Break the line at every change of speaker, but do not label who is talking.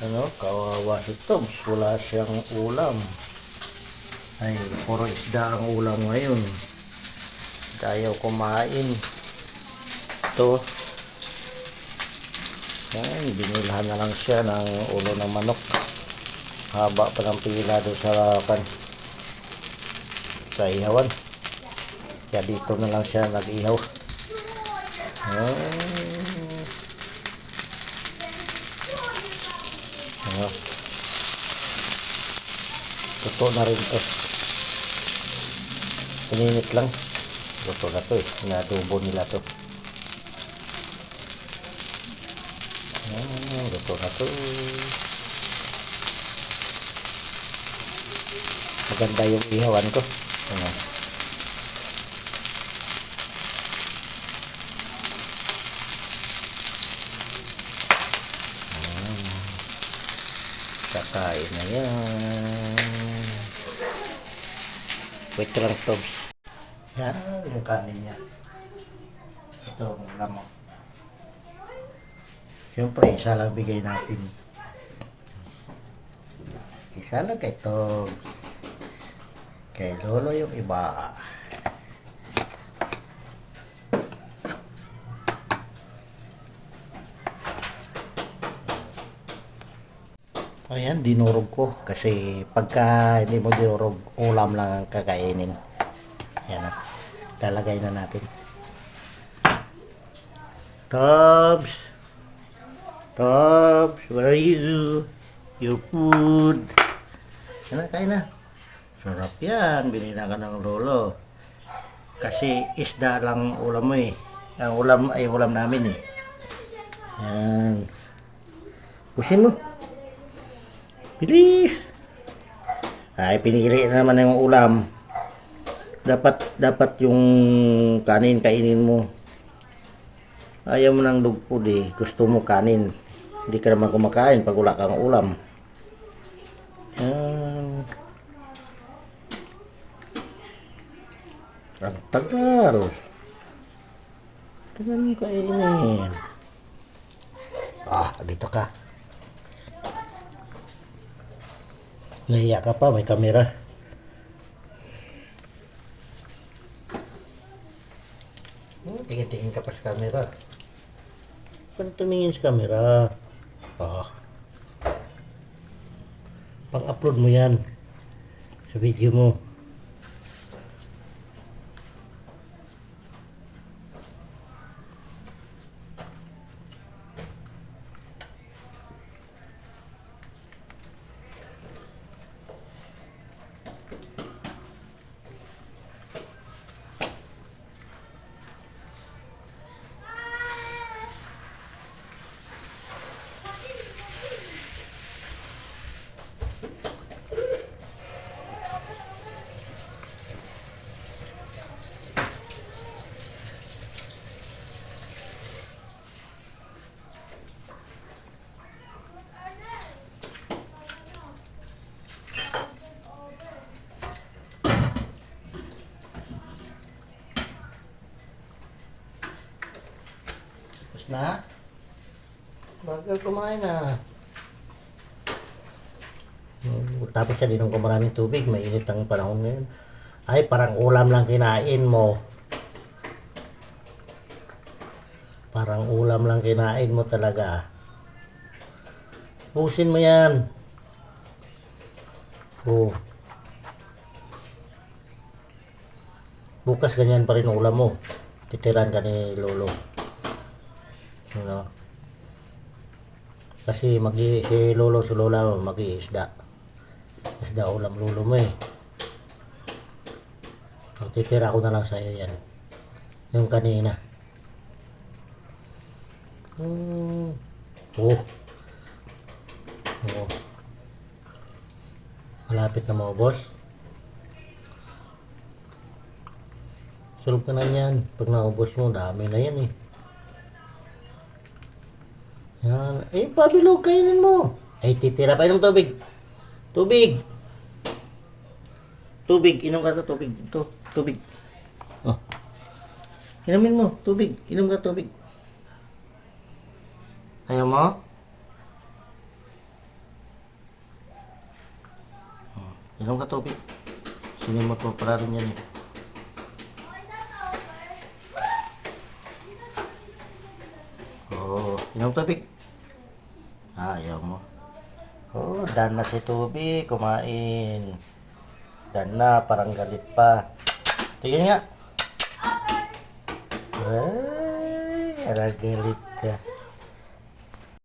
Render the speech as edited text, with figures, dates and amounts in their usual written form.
Ano, kawawa si Toms. Wala siyang ulam. Ay, puro isda ang ulam ngayon. Ayaw kumain. Ito. Yan, binilhan na lang siya ng ulo ng manok. Haba pa ng pila doon sa ihawan. Kaya dito na lang siya nag-ihaw. Ano, luto na rin ito. Pininit lang. Luto na ito eh. Inadubo nila ito. Luto na ito. Maganda yung ihawan ko. Ano. Kakain na yan. Wait lang, Toms. Yan yung kanin niya. Ito ang lamang. Siyempre, isa lang bigay natin. Isa lang kay Toms. Kay Lolo yung iba. Ayan, dinurog ko. Kasi pagka hindi mo dinurog, ulam lang ang kakainin. Ayan na. Lalagay na natin. Toms! Toms! Where are you? Your food. Ayan na, kain na. Sarap yan. Binila ka ng Lolo. Kasi isda lang ulam mo eh. Ang ulam ay ulam namin eh. Ayan. Pusin mo. Bilis! Ay, pinili na naman yung ulam. Dapat yung kanin kainin mo. Ayaw mo ng dog food eh. Gusto mo kanin. Hindi ka naman kumakain pag wala kang ulam. Yan. Ang tagal. Tagal mo kainin. Dito ka. Nahiya ka pa, may kamera. Tingin-tingin ka pa sa camera. Paano tumingin sa camera? Pang-upload mo yan sa video mo. Tapos na? Bagal kumain na. Tapos siya din ko maraming tubig. Mainit ang panahon ngayon. Ay, parang ulam lang kinain mo. Parang ulam lang kinain mo talaga. Busin mo yan. Bukas ganyan pa rin ulam mo. Titiran ka ni Lolo. Kasi si Lolo, si Lola mag-iisda. Isda ulam Lolo mo eh. Titira ko na lang sa'yo yan. Yung kanina. Malapit na maubos. Sulog ka na yan. Pag naubos mo, dami na yan eh. Yan. Pabilog, kainin mo. Titira pa ng tubig. Tubig. Inom ka to tubig. Tubig. Inumin mo. Tubig. Inom ka tubig. Ayaw mo? Inom ka tubig. Sinimot mo pala rin yan eh. Oo, inom tubig. Ayaw mo. Oo, done na si Tubi. Kumain. Done na, parang galit pa. Tingin nga. Ay, parang galit ka.